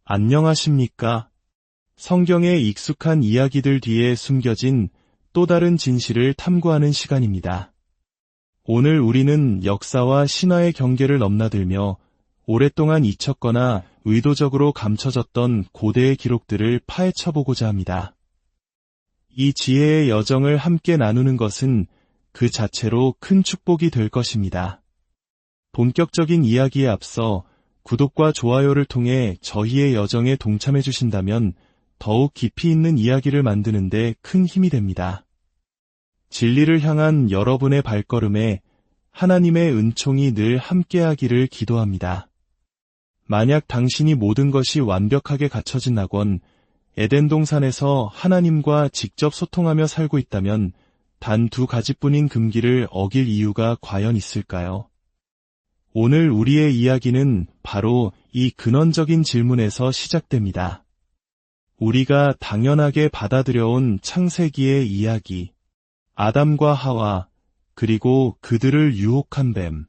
안녕하십니까? 성경의 익숙한 이야기들 뒤에 숨겨진 또 다른 진실을 탐구하는 시간입니다. 오늘 우리는 역사와 신화의 경계를 넘나들며 오랫동안 잊혔거나 의도적으로 감춰졌던 고대의 기록들을 파헤쳐보고자 합니다. 이 지혜의 여정을 함께 나누는 것은 그 자체로 큰 축복이 될 것입니다. 본격적인 이야기에 앞서 구독과 좋아요를 통해 저희의 여정에 동참해 주신다면 더욱 깊이 있는 이야기를 만드는 데 큰 힘이 됩니다. 진리를 향한 여러분의 발걸음에 하나님의 은총이 늘 함께하기를 기도합니다. 만약 당신이 모든 것이 완벽하게 갖춰진 낙원, 에덴 동산에서 하나님과 직접 소통하며 살고 있다면 단 2가지뿐인 금기를 어길 이유가 과연 있을까요? 오늘 우리의 이야기는 바로 이 근원적인 질문에서 시작됩니다. 우리가 당연하게 받아들여온 창세기의 이야기, 아담과 하와, 그리고 그들을 유혹한 뱀.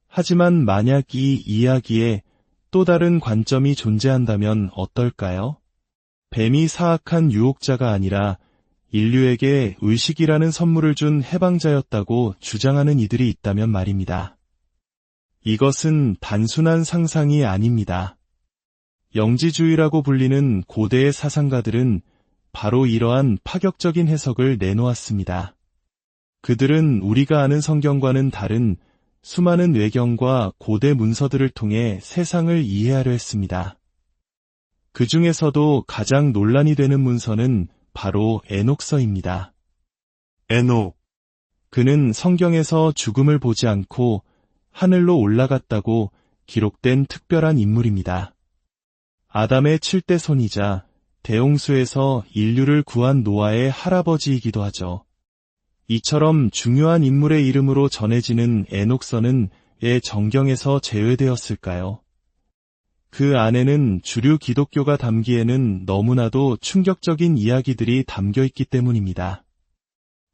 하지만 만약 이 이야기에 또 다른 관점이 존재한다면 어떨까요? 뱀이 사악한 유혹자가 아니라 인류에게 의식이라는 선물을 준 해방자였다고 주장하는 이들이 있다면 말입니다. 이것은 단순한 상상이 아닙니다. 영지주의라고 불리는 고대의 사상가들은 바로 이러한 파격적인 해석을 내놓았습니다. 그들은 우리가 아는 성경과는 다른 수많은 외경과 고대 문서들을 통해 세상을 이해하려 했습니다. 그 중에서도 가장 논란이 되는 문서는 바로 에녹서입니다. 에녹. 그는 성경에서 죽음을 보지 않고 하늘로 올라갔다고 기록된 특별한 인물입니다. 아담의 7대 손이자 대홍수에서 인류를 구한 노아의 할아버지이기도 하죠. 이처럼 중요한 인물의 이름으로 전해지는 에녹서는 왜 정경에서 제외되었을까요? 그 안에는 주류 기독교가 담기에는 너무나도 충격적인 이야기들이 담겨있기 때문입니다.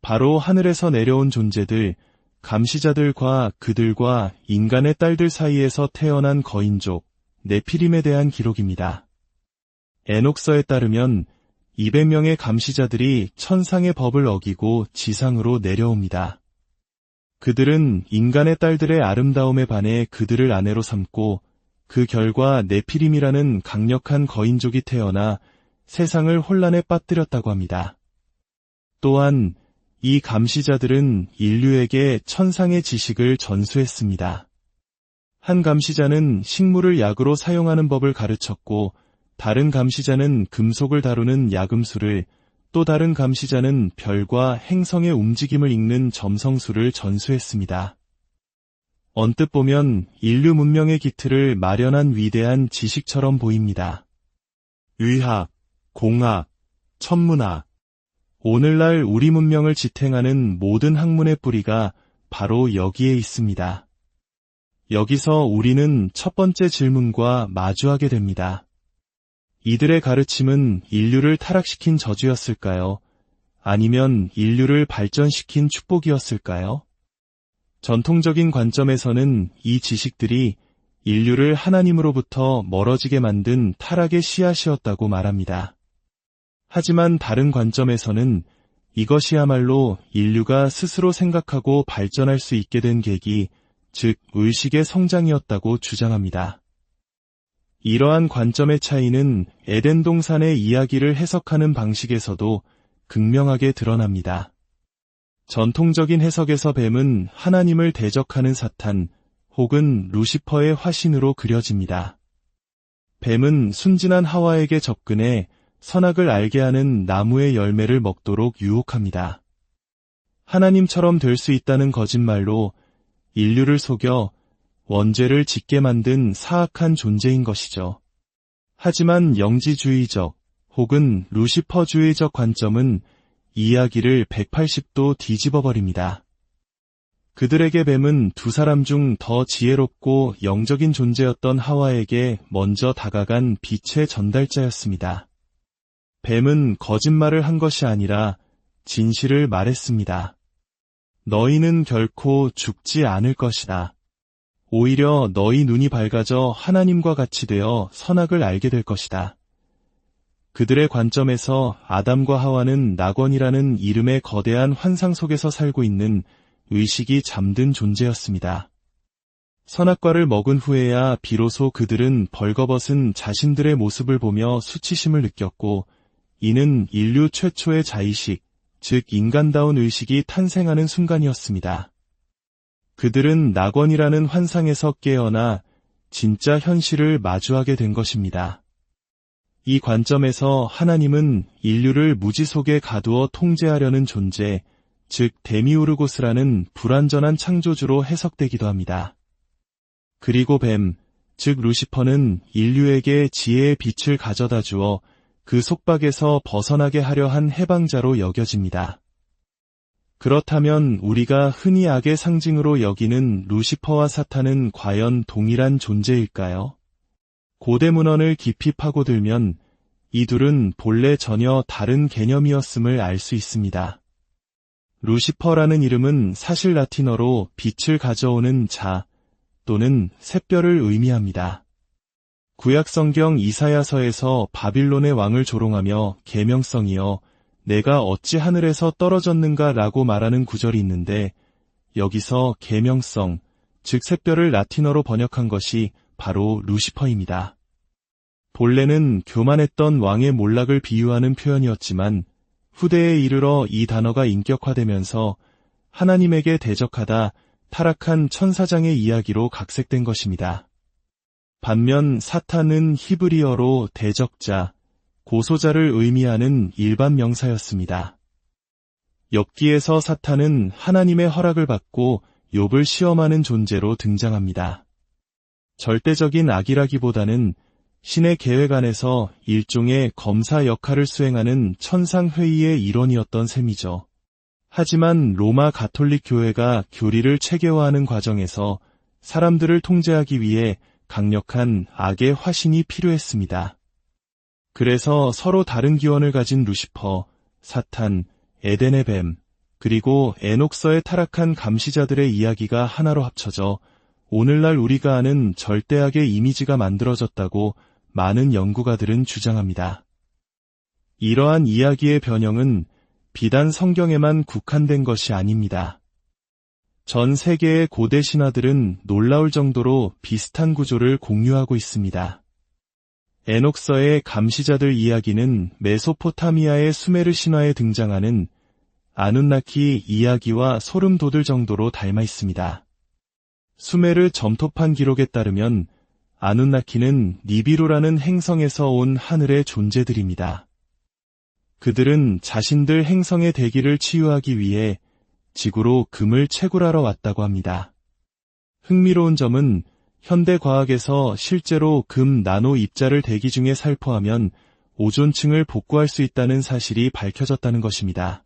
바로 하늘에서 내려온 존재들, 감시자들과 그들과 인간의 딸들 사이에서 태어난 거인족, 네피림에 대한 기록입니다. 에녹서에 따르면 200명의 감시자들이 천상의 법을 어기고 지상으로 내려옵니다. 그들은 인간의 딸들의 아름다움에 반해 그들을 아내로 삼고 그 결과 네피림이라는 강력한 거인족이 태어나 세상을 혼란에 빠뜨렸다고 합니다. 또한 이 감시자들은 인류에게 천상의 지식을 전수했습니다. 한 감시자는 식물을 약으로 사용하는 법을 가르쳤고 다른 감시자는 금속을 다루는 야금술을, 또 다른 감시자는 별과 행성의 움직임을 읽는 점성술을 전수했습니다. 언뜻 보면 인류 문명의 기틀을 마련한 위대한 지식처럼 보입니다. 의학, 공학, 천문학. 오늘날 우리 문명을 지탱하는 모든 학문의 뿌리가 바로 여기에 있습니다. 여기서 우리는 첫 번째 질문과 마주하게 됩니다. 이들의 가르침은 인류를 타락시킨 저주였을까요? 아니면 인류를 발전시킨 축복이었을까요? 전통적인 관점에서는 이 지식들이 인류를 하나님으로부터 멀어지게 만든 타락의 씨앗이었다고 말합니다. 하지만 다른 관점에서는 이것이야말로 인류가 스스로 생각하고 발전할 수 있게 된 계기, 즉 의식의 성장이었다고 주장합니다. 이러한 관점의 차이는 에덴 동산의 이야기를 해석하는 방식에서도 극명하게 드러납니다. 전통적인 해석에서 뱀은 하나님을 대적하는 사탄 혹은 루시퍼의 화신으로 그려집니다. 뱀은 순진한 하와에게 접근해 선악을 알게 하는 나무의 열매를 먹도록 유혹합니다. 하나님처럼 될 수 있다는 거짓말로 인류를 속여 원죄를 짓게 만든 사악한 존재인 것이죠. 하지만 영지주의적 혹은 루시퍼주의적 관점은 이야기를 180도 뒤집어버립니다. 그들에게 뱀은 두 사람 중 더 지혜롭고 영적인 존재였던 하와에게 먼저 다가간 빛의 전달자였습니다. 뱀은 거짓말을 한 것이 아니라 진실을 말했습니다. 너희는 결코 죽지 않을 것이다. 오히려 너희 눈이 밝아져 하나님과 같이 되어 선악을 알게 될 것이다. 그들의 관점에서 아담과 하와는 낙원이라는 이름의 거대한 환상 속에서 살고 있는 의식이 잠든 존재였습니다. 선악과를 먹은 후에야 비로소 그들은 벌거벗은 자신들의 모습을 보며 수치심을 느꼈고, 이는 인류 최초의 자의식, 즉 인간다운 의식이 탄생하는 순간이었습니다. 그들은 낙원이라는 환상에서 깨어나 진짜 현실을 마주하게 된 것입니다. 이 관점에서 하나님은 인류를 무지 속에 가두어 통제하려는 존재, 즉 데미우르고스라는 불완전한 창조주로 해석되기도 합니다. 그리고 뱀, 즉 루시퍼는 인류에게 지혜의 빛을 가져다 주어 그 속박에서 벗어나게 하려 한 해방자로 여겨집니다. 그렇다면 우리가 흔히 악의 상징으로 여기는 루시퍼와 사탄은 과연 동일한 존재일까요? 고대 문헌을 깊이 파고들면 이 둘은 본래 전혀 다른 개념이었음을 알 수 있습니다. 루시퍼라는 이름은 사실 라틴어로 빛을 가져오는 자 또는 샛별을 의미합니다. 구약 성경 이사야서에서 바빌론의 왕을 조롱하며 계명성이여 내가 어찌 하늘에서 떨어졌는가 라고 말하는 구절이 있는데, 여기서 계명성, 즉 샛별을 라틴어로 번역한 것이 바로 루시퍼입니다. 본래는 교만했던 왕의 몰락을 비유하는 표현이었지만 후대에 이르러 이 단어가 인격화되면서 하나님에게 대적하다 타락한 천사장의 이야기로 각색된 것입니다. 반면 사탄은 히브리어로 대적자, 고소자를 의미하는 일반 명사였습니다. 욥기에서 사탄은 하나님의 허락을 받고 욥을 시험하는 존재로 등장합니다. 절대적인 악이라기보다는 신의 계획 안에서 일종의 검사 역할을 수행하는 천상회의의 일원이었던 셈이죠. 하지만 로마 가톨릭 교회가 교리를 체계화하는 과정에서 사람들을 통제하기 위해 강력한 악의 화신이 필요했습니다. 그래서 서로 다른 기원을 가진 루시퍼, 사탄, 에덴의 뱀, 그리고 에녹서에 타락한 감시자들의 이야기가 하나로 합쳐져 오늘날 우리가 아는 절대악의 이미지가 만들어졌다고 많은 연구가들은 주장합니다. 이러한 이야기의 변형은 비단 성경에만 국한된 것이 아닙니다. 전 세계의 고대 신화들은 놀라울 정도로 비슷한 구조를 공유하고 있습니다. 에녹서의 감시자들 이야기는 메소포타미아의 수메르 신화에 등장하는 아눈나키 이야기와 소름 돋을 정도로 닮아 있습니다. 수메르 점토판 기록에 따르면 아눈나키는 니비루라는 행성에서 온 하늘의 존재들입니다. 그들은 자신들 행성의 대기를 치유하기 위해 지구로 금을 채굴하러 왔다고 합니다. 흥미로운 점은 현대 과학에서 실제로 금 나노 입자를 대기 중에 살포하면 오존층을 복구할 수 있다는 사실이 밝혀졌다는 것입니다.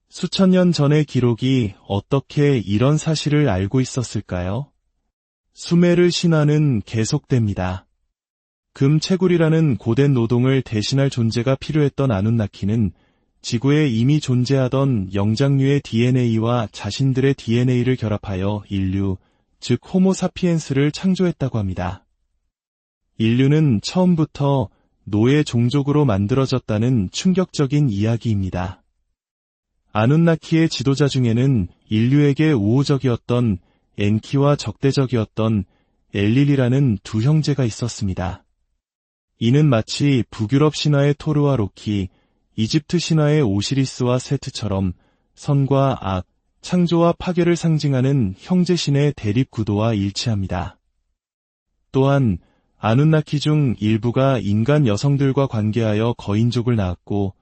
수천 년 전의 기록이 어떻게 이런 사실을 알고 있었을까요? 수메르 신화는 계속됩니다. 금 채굴이라는 고된 노동을 대신할 존재가 필요했던 아눈나키는 지구에 이미 존재하던 영장류의 DNA와 자신들의 DNA를 결합하여 인류, 즉 호모사피엔스를 창조했다고 합니다. 인류는 처음부터 노예 종족으로 만들어졌다는 충격적인 이야기입니다. 아눈나키의 지도자 중에는 인류에게 우호적이었던 엔키와 적대적이었던 엘릴이라는 두 형제가 있었습니다. 이는 마치 북유럽 신화의 토르와 로키, 이집트 신화의 오시리스와 세트처럼 선과 악, 창조와 파괴를 상징하는 형제신의 대립 구도와 일치합니다. 또한 아눈나키 중 일부가 인간 여성들과 관계하여 거인족을 낳았고,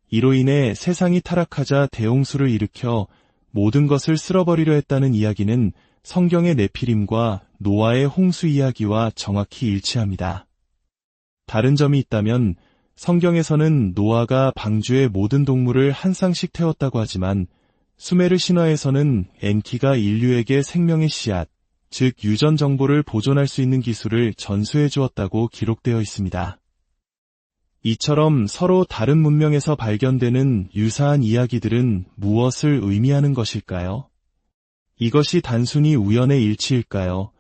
이로 인해 세상이 타락하자 대홍수를 일으켜 모든 것을 쓸어버리려 했다는 이야기는 성경의 네피림과 노아의 홍수 이야기와 정확히 일치합니다. 다른 점이 있다면 성경에서는 노아가 방주의 모든 동물을 한 쌍씩 태웠다고 하지만 수메르 신화에서는 엔키가 인류에게 생명의 씨앗, 즉 유전 정보를 보존할 수 있는 기술을 전수해 주었다고 기록되어 있습니다. 이처럼 서로 다른 문명에서 발견되는 유사한 이야기들은 무엇을 의미하는 것일까요? 이것이 단순히 우연의 일치일까요?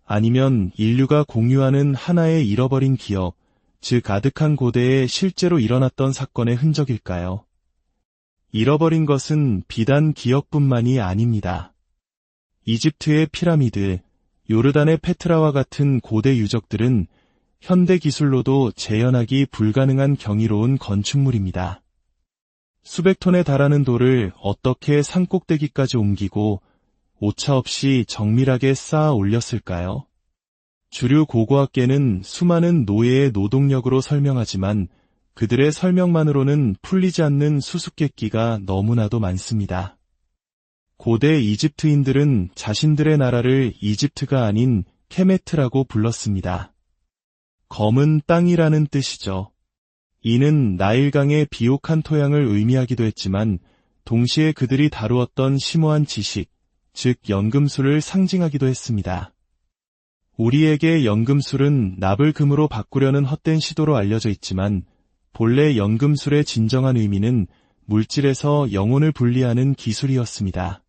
아니면 인류가 공유하는 하나의 잃어버린 기억, 즉 아득한 고대에 실제로 일어났던 사건의 흔적일까요? 잃어버린 것은 비단 기억뿐만이 아닙니다. 이집트의 피라미드, 요르단의 페트라와 같은 고대 유적들은 현대 기술로도 재현하기 불가능한 경이로운 건축물입니다. 수백 톤에 달하는 돌을 어떻게 산꼭대기까지 옮기고 오차 없이 정밀하게 쌓아 올렸을까요? 주류 고고학계는 수많은 노예의 노동력으로 설명하지만 그들의 설명만으로는 풀리지 않는 수수께끼가 너무나도 많습니다. 고대 이집트인들은 자신들의 나라를 이집트가 아닌 케메트라고 불렀습니다. 검은 땅이라는 뜻이죠. 이는 나일강의 비옥한 토양을 의미하기도 했지만 동시에 그들이 다루었던 심오한 지식, 즉 연금술을 상징하기도 했습니다. 우리에게 연금술은 납을 금으로 바꾸려는 헛된 시도로 알려져 있지만 본래 연금술의 진정한 의미는 물질에서 영혼을 분리하는 기술이었습니다.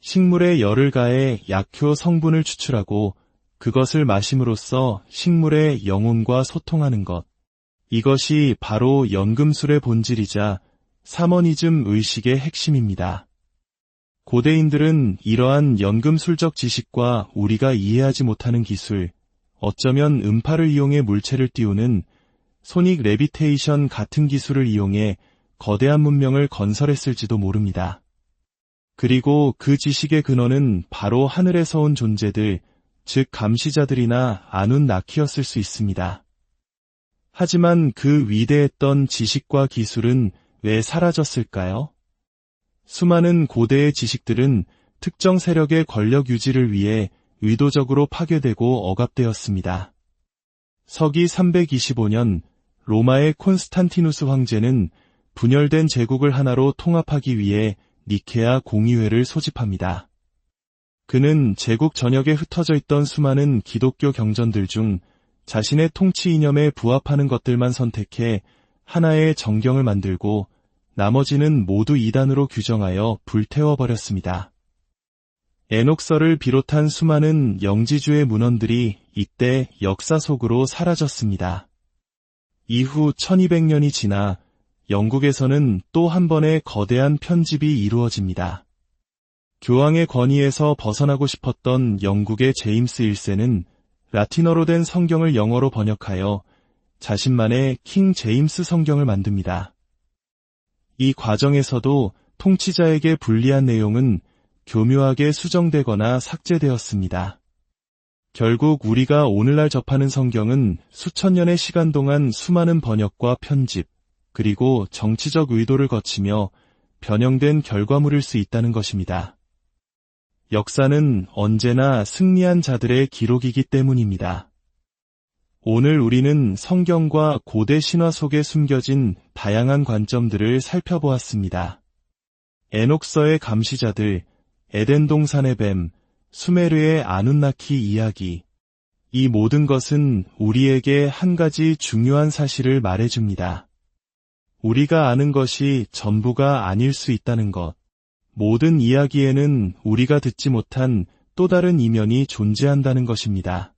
식물에 열을 가해 약효 성분을 추출하고 그것을 마심으로써 식물의 영혼과 소통하는 것. 이것이 바로 연금술의 본질이자 사머니즘 의식의 핵심입니다. 고대인들은 이러한 연금술적 지식과 우리가 이해하지 못하는 기술, 어쩌면 음파를 이용해 물체를 띄우는 소닉 레비테이션 같은 기술을 이용해 거대한 문명을 건설했을지도 모릅니다. 그리고 그 지식의 근원은 바로 하늘에서 온 존재들, 즉 감시자들이나 아눈나키였을 수 있습니다. 하지만 그 위대했던 지식과 기술은 왜 사라졌을까요? 수많은 고대의 지식들은 특정 세력의 권력 유지를 위해 의도적으로 파괴되고 억압되었습니다. 서기 325년 로마의 콘스탄티누스 황제는 분열된 제국을 하나로 통합하기 위해 니케아 공의회를 소집합니다. 그는 제국 전역에 흩어져 있던 수많은 기독교 경전들 중 자신의 통치 이념에 부합하는 것들만 선택해 하나의 정경을 만들고 나머지는 모두 이단으로 규정하여 불태워버렸습니다. 에녹서를 비롯한 수많은 영지주의 문헌들이 이때 역사 속으로 사라졌습니다. 이후 1200년이 지나 영국에서는 또 한 번의 거대한 편집이 이루어집니다. 교황의 권위에서 벗어나고 싶었던 영국의 제임스 1세는 라틴어로 된 성경을 영어로 번역하여 자신만의 킹 제임스 성경을 만듭니다. 이 과정에서도 통치자에게 불리한 내용은 교묘하게 수정되거나 삭제되었습니다. 결국 우리가 오늘날 접하는 성경은 수천 년의 시간 동안 수많은 번역과 편집, 그리고 정치적 의도를 거치며 변형된 결과물일 수 있다는 것입니다. 역사는 언제나 승리한 자들의 기록이기 때문입니다. 오늘 우리는 성경과 고대 신화 속에 숨겨진 다양한 관점들을 살펴보았습니다. 에녹서의 감시자들, 에덴 동산의 뱀, 수메르의 아눈나키 이야기. 이 모든 것은 우리에게 한 가지 중요한 사실을 말해줍니다. 우리가 아는 것이 전부가 아닐 수 있다는 것. 모든 이야기에는 우리가 듣지 못한 또 다른 이면이 존재한다는 것입니다.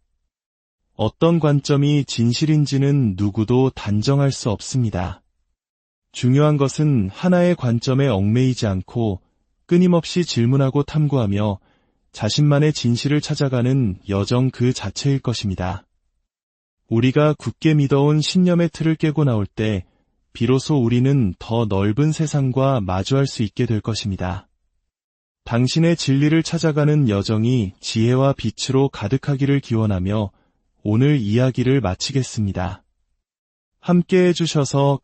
어떤 관점이 진실인지는 누구도 단정할 수 없습니다. 중요한 것은 하나의 관점에 얽매이지 않고 끊임없이 질문하고 탐구하며 자신만의 진실을 찾아가는 여정 그 자체일 것입니다. 우리가 굳게 믿어온 신념의 틀을 깨고 나올 때 비로소 우리는 더 넓은 세상과 마주할 수 있게 될 것입니다. 당신의 진리를 찾아가는 여정이 지혜와 빛으로 가득하기를 기원하며 오늘 이야기를 마치겠습니다. 함께 해주셔서